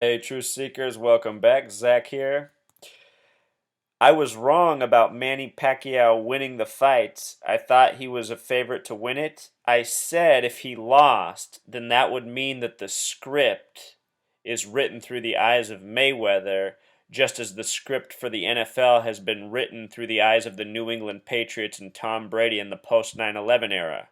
Hey, Truth Seekers, welcome back. Zach here. I was wrong about Manny Pacquiao winning the fight. I thought he was a favorite to win it. I said if he lost, then that would mean that the script is written through the eyes of Mayweather, just as the script for the NFL has been written through the eyes of the New England Patriots and Tom Brady in the post 9/11 era.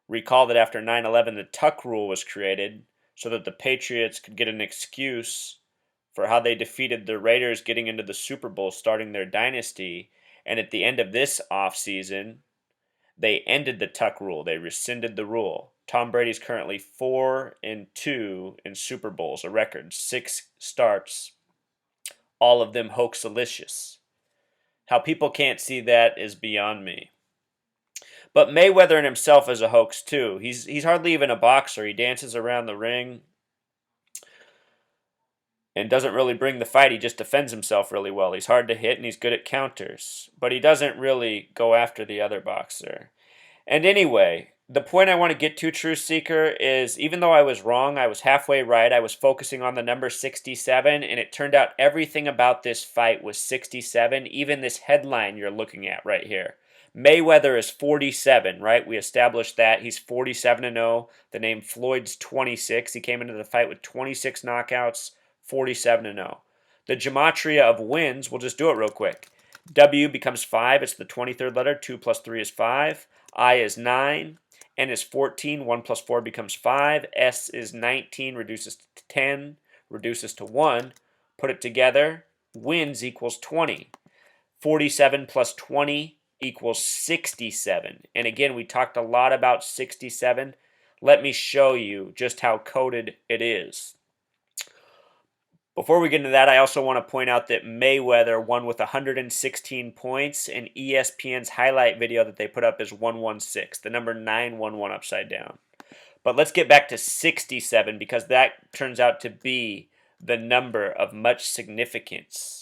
Recall that after 9/11, the Tuck rule was created so that the Patriots could get an excuse for how they defeated the Raiders getting into the Super Bowl, starting their dynasty. And at the end of this offseason, they ended the Tuck rule. They rescinded the rule. Tom Brady's currently 4-2 in Super Bowls, a record, 6 starts, all of them hoaxalicious. How people can't see that is beyond me. But Mayweather in himself is a hoax too. He's hardly even a boxer. He dances around the ring and doesn't really bring the fight. He just defends himself really well. He's hard to hit and he's good at counters, but he doesn't really go after the other boxer. And anyway, the point I want to get to, Truth Seeker, is even though I was wrong, I was halfway right. I was focusing on the number 67, and it turned out everything about this fight was 67, even this headline you're looking at right here. Mayweather is 47, right? We established that. He's 47-0. The name Floyd's 26. He came into the fight with 26 knockouts, 47-0. The gematria of wins, we'll just do it real quick. W becomes 5. It's the 23rd letter. 2 plus 3 is 5. I is 9. N is 14. 1 plus 4 becomes 5. S is 19. Reduces to 10. Reduces to 1. Put it together. Wins equals 20. 47 plus 20 equals 67. And again, we talked a lot about 67. Let me show you just how coded it is. Before we get into that, I also want to point out that Mayweather won with 116 points, and ESPN's highlight video that they put up is 116, the number 911 upside down. But let's get back to 67 because that turns out to be the number of much significance.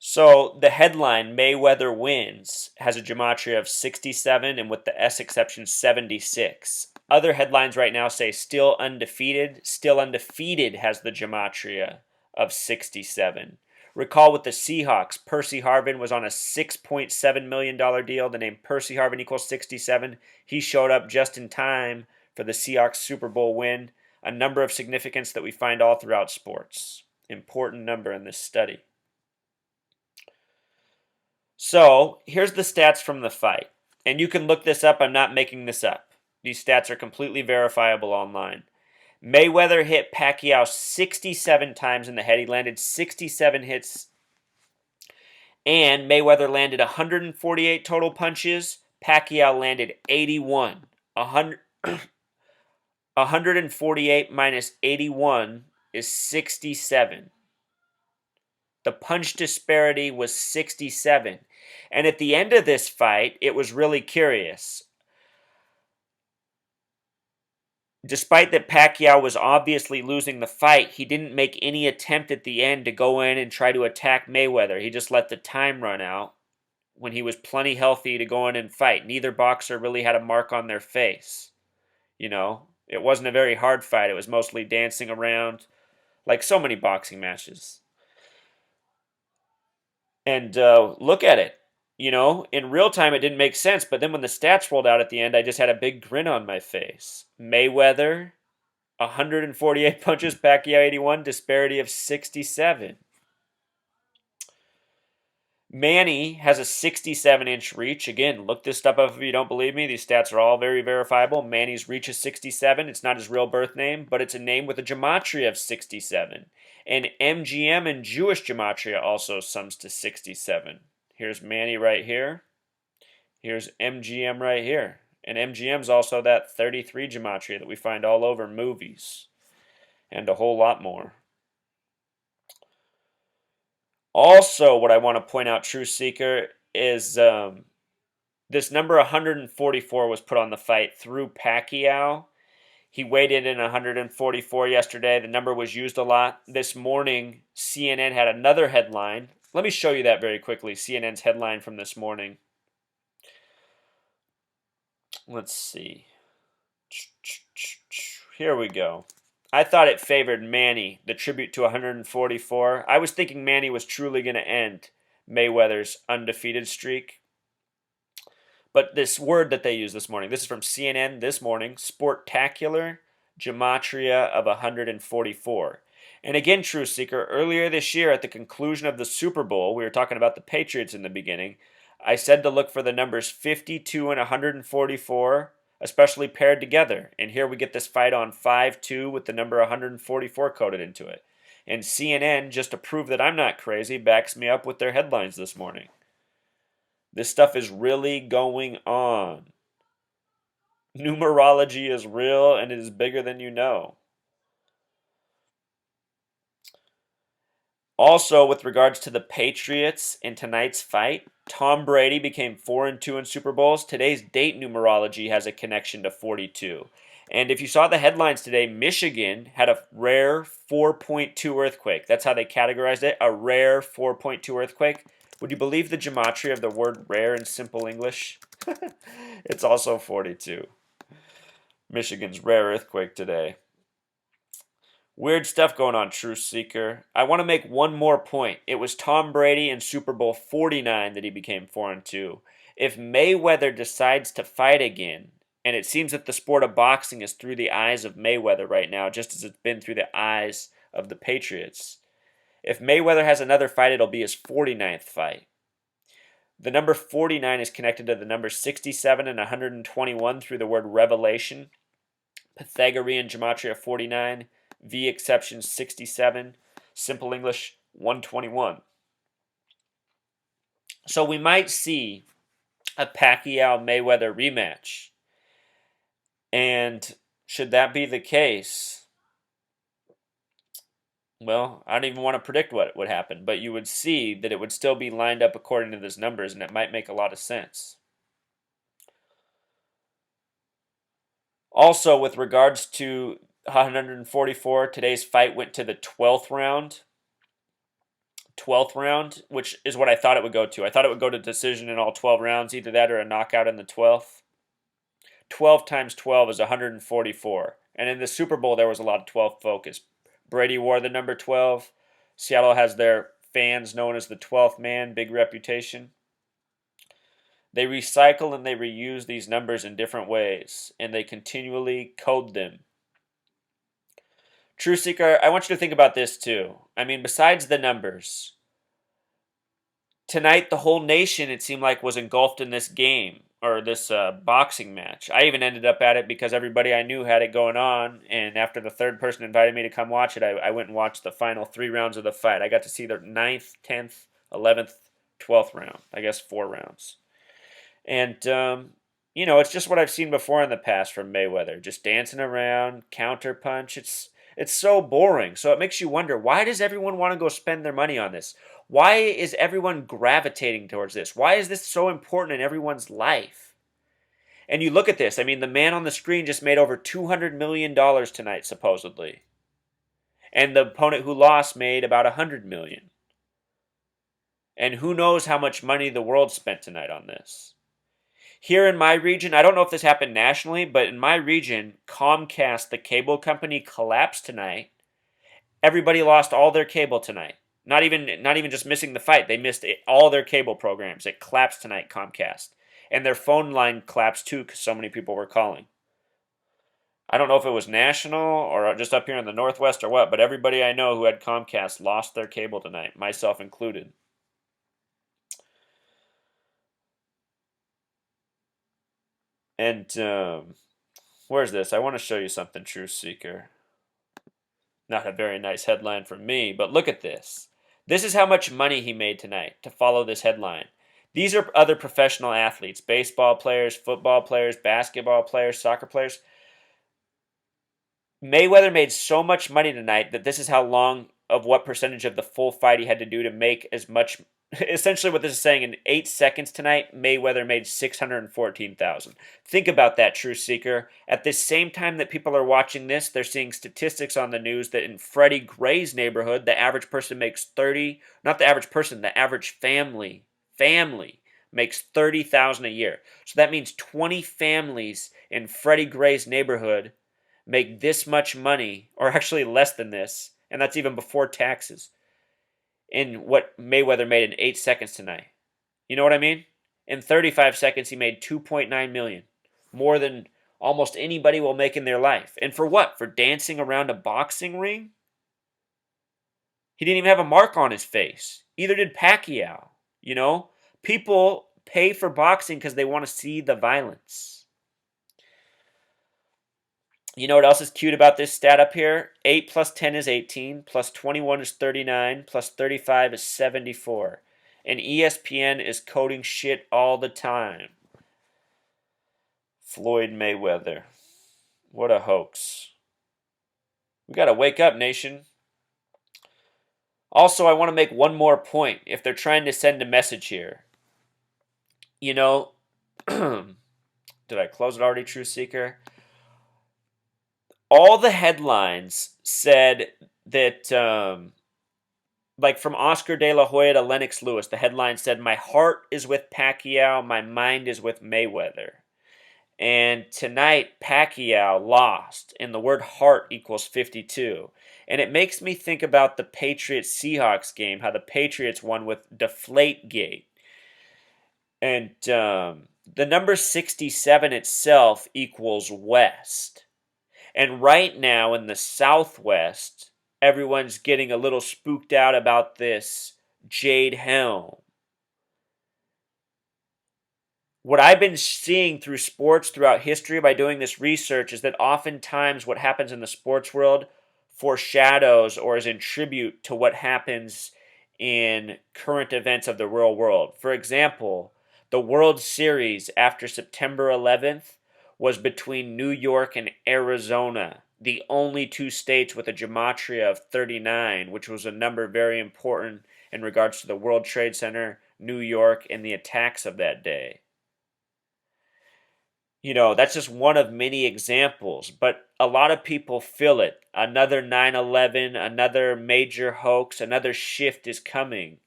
So the headline, Mayweather wins, has a gematria of 67 and with the S exception 76. Other headlines right now say still undefeated. Still undefeated has the gematria of 67. Recall with the Seahawks, Percy Harvin was on a $6.7 million deal. The name Percy Harvin equals 67. He showed up just in time for the Seahawks Super Bowl win. A number of significance that we find all throughout sports. Important number in this study. So here's the stats from the fight. And you can look this up. I'm not making this up. These stats are completely verifiable online. Mayweather hit Pacquiao 67 times in the head. He landed 67 hits. And Mayweather landed 148 total punches. Pacquiao landed 81. 148 minus 81 is 67. The punch disparity was 67. And at the end of this fight, it was really curious. Despite that Pacquiao was obviously losing the fight, he didn't make any attempt at the end to go in and try to attack Mayweather. He just let the time run out when he was plenty healthy to go in and fight. Neither boxer really had a mark on their face. You know, it wasn't a very hard fight. It was mostly dancing around like so many boxing matches. And look at it. You know, in real time it didn't make sense, but then when the stats rolled out at the end, I just had a big grin on my face. Mayweather, 148 punches, Pacquiao 81, disparity of 67. Manny has a 67-inch reach. Again, look this stuff up if you don't believe me. These stats are all very verifiable. Manny's reach is 67. It's not his real birth name, but it's a name with a gematria of 67. And MGM and Jewish gematria also sums to 67. Here's Manny right here. Here's MGM right here. And MGM's also that 33 gematria that we find all over movies. And a whole lot more. Also, what I want to point out, True Seeker, is this number 144 was put on the fight through Pacquiao. He weighed in 144 yesterday. The number was used a lot. This morning, CNN had another headline. Let me show you that very quickly, CNN's headline from this morning. Let's see. Here we go. I thought it favored Manny, the tribute to 144. I was thinking Manny was truly going to end Mayweather's undefeated streak. But this word that they use this morning, this is from CNN this morning, sportacular gematria of 144. And again, Truth Seeker, earlier this year at the conclusion of the Super Bowl, we were talking about the Patriots in the beginning. I said to look for the numbers 52 and 144, especially paired together. And here we get this fight on 5-2 with the number 144 coded into it. And CNN, just to prove that I'm not crazy, backs me up with their headlines this morning. This stuff is really going on. Numerology is real and it is bigger than you know. Also, with regards to the Patriots in tonight's fight, Tom Brady became 4-2 in Super Bowls. Today's date numerology has a connection to 42. And if you saw the headlines today, Michigan had a rare 4.2 earthquake. That's how they categorized it, a rare 4.2 earthquake. Would you believe the gematria of the word rare in simple English? It's also 42. Michigan's rare earthquake today. Weird stuff going on, Truth Seeker. I want to make one more point. It was Tom Brady in Super Bowl 49 that he became 4-2. If Mayweather decides to fight again, and it seems that the sport of boxing is through the eyes of Mayweather right now, just as it's been through the eyes of the Patriots. If Mayweather has another fight, it'll be his 49th fight. The number 49 is connected to the number 67 and 121 through the word revelation. Pythagorean gematria 49, V exception 67, simple English 121. So we might see a Pacquiao Mayweather rematch. And should that be the case, well, I don't even want to predict what would happen, but you would see that it would still be lined up according to those numbers, and it might make a lot of sense. Also, with regards to 144, today's fight went to the 12th round. 12th round, which is what I thought it would go to. I thought it would go to decision in all 12 rounds, either that or a knockout in the 12th. 12 times 12 is 144. And in the Super Bowl, there was a lot of 12 focus. Brady wore the number 12. Seattle has their fans known as the 12th man, big reputation. They recycle and they reuse these numbers in different ways, and they continually code them. True Seeker, I want you to think about this too. I mean, besides the numbers, tonight the whole nation, it seemed like, was engulfed in this game, or this boxing match. I even ended up at it because everybody I knew had it going on, and after the third person invited me to come watch it, I went and watched the final 3 rounds of the fight. I got to see the 9th, 10th, 11th, 12th round. I guess 4 rounds. And, it's just what I've seen before in the past from Mayweather. Just dancing around, counter punch. It's so boring. So it makes you wonder, why does everyone want to go spend their money on this? Why is everyone gravitating towards this? Why is this so important in everyone's life? And you look at this. I mean, the man on the screen just made over $200 million tonight, supposedly. And the opponent who lost made about $100 million. And who knows how much money the world spent tonight on this. Here in my region, I don't know if this happened nationally, but in my region, Comcast, the cable company, collapsed tonight. Everybody lost all their cable tonight. Not even just missing the fight. They missed all their cable programs. It collapsed tonight, Comcast. And their phone line collapsed too because so many people were calling. I don't know if it was national or just up here in the Northwest or what, but everybody I know who had Comcast lost their cable tonight, myself included. And where's this? I want to show you something, Truth Seeker. Not a very nice headline from me, but look at this. This is how much money he made tonight to follow this headline. These are other professional athletes, baseball players, football players, basketball players, soccer players. Mayweather made so much money tonight that this is how long of what percentage of the full fight he had to do to make as much. Essentially what this is saying, in 8 seconds tonight, Mayweather made $614,000. Think about that, Truth Seeker. At the same time that people are watching this, they're seeing statistics on the news that in Freddie Gray's neighborhood, the average person makes not the average person, the average family makes $30,000 a year. So that means 20 families in Freddie Gray's neighborhood make this much money, or actually less than this, and that's even before taxes, in what Mayweather made in 8 seconds tonight. You know what I mean? In 35 seconds, he made 2.9 million, more than almost anybody will make in their life. And for what? For dancing around a boxing ring? He didn't even have a mark on his face. Either did Pacquiao. You know, people pay for boxing because they want to see the violence. You know what else is cute about this stat up here? 8 plus 10 is 18, plus 21 is 39, plus 35 is 74. And ESPN is coding shit all the time. Floyd Mayweather. What a hoax. We got to wake up, nation. Also, I want to make one more point if they're trying to send a message here. You know, did I close it already, True Seeker? All the headlines said that, like from Oscar De La Hoya to Lennox Lewis, the headline said, "My heart is with Pacquiao, my mind is with Mayweather." And tonight, Pacquiao lost, and the word heart equals 52. And it makes me think about the Patriots Seahawks game, how the Patriots won with Deflategate. And the number 67 itself equals West. And right now in the Southwest, everyone's getting a little spooked out about this Jade Helm. What I've been seeing through sports throughout history by doing this research is that oftentimes what happens in the sports world foreshadows or is in tribute to what happens in current events of the real world. For example, the World Series after September 11th was between New York and Arizona, the only two states with a gematria of 39, which was a number very important in regards to the World Trade Center, New York, and the attacks of that day. You know, that's just one of many examples, but a lot of people feel it. Another 9/11, another major hoax, another shift is coming.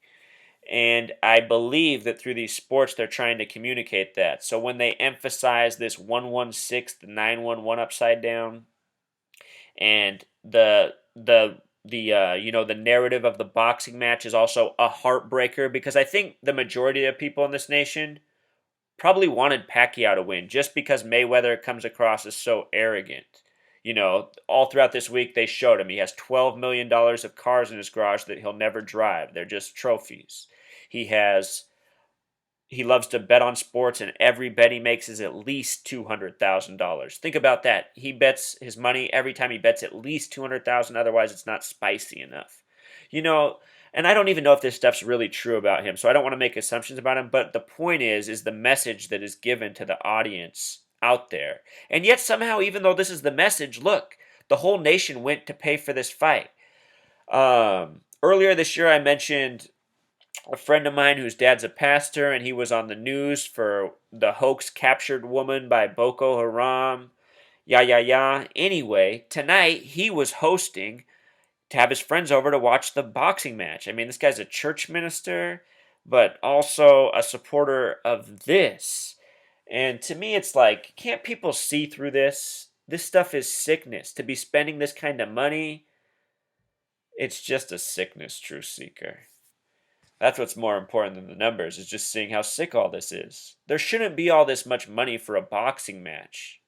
And I believe that through these sports, they're trying to communicate that. So when they emphasize this 116, the 911 upside down, and the narrative of the boxing match is also a heartbreaker, because I think the majority of people in this nation probably wanted Pacquiao to win just because Mayweather comes across as so arrogant. You know, all throughout this week they showed him he has $12 million of cars in his garage that he'll never drive. They're just trophies. He loves to bet on sports, and every bet he makes is at least $200,000. Think about that. He bets his money every time he bets at least $200,000. Otherwise, it's not spicy enough. You know, and I don't even know if this stuff's really true about him, so I don't want to make assumptions about him. But the point is the message that is given to the audience out there. And yet somehow, even though this is the message, look, the whole nation went to pay for this fight. Earlier this year, I mentioned a friend of mine whose dad's a pastor, and he was on the news for the hoax captured woman by Boko Haram. Yeah. Anyway, tonight he was hosting to have his friends over to watch the boxing match. I mean, this guy's a church minister, but also a supporter of this. And to me, it's like, can't people see through this? This stuff is sickness. To be spending this kind of money, it's just a sickness, True Seeker. That's what's more important than the numbers, is just seeing how sick all this is. There shouldn't be all this much money for a boxing match.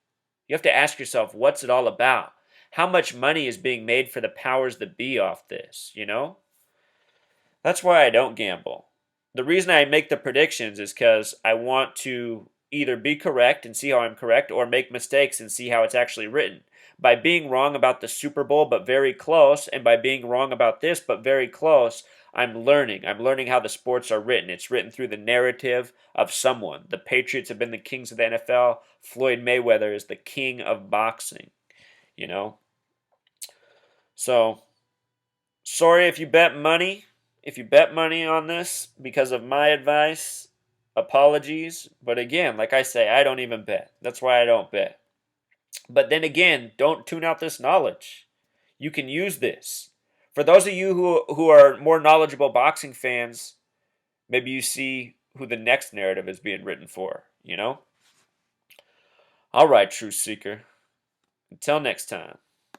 You have to ask yourself, what's it all about? How much money is being made for the powers that be off this, you know? That's why I don't gamble. The reason I make the predictions is because I want to either be correct and see how I'm correct, or make mistakes and see how it's actually written. By being wrong about the Super Bowl but very close, and by being wrong about this but very close, I'm learning. I'm learning how the sports are written. It's written through the narrative of someone. The Patriots have been the kings of the NFL. Floyd Mayweather is the king of boxing, you know? So, sorry if you bet money. If you bet money on this because of my advice, apologies. But again, like I say, I don't even bet. That's why I don't bet. But then again, don't tune out this knowledge. You can use this. For those of you who are more knowledgeable boxing fans, maybe you see who the next narrative is being written for, you know? All right, Truth Seeker. Until next time.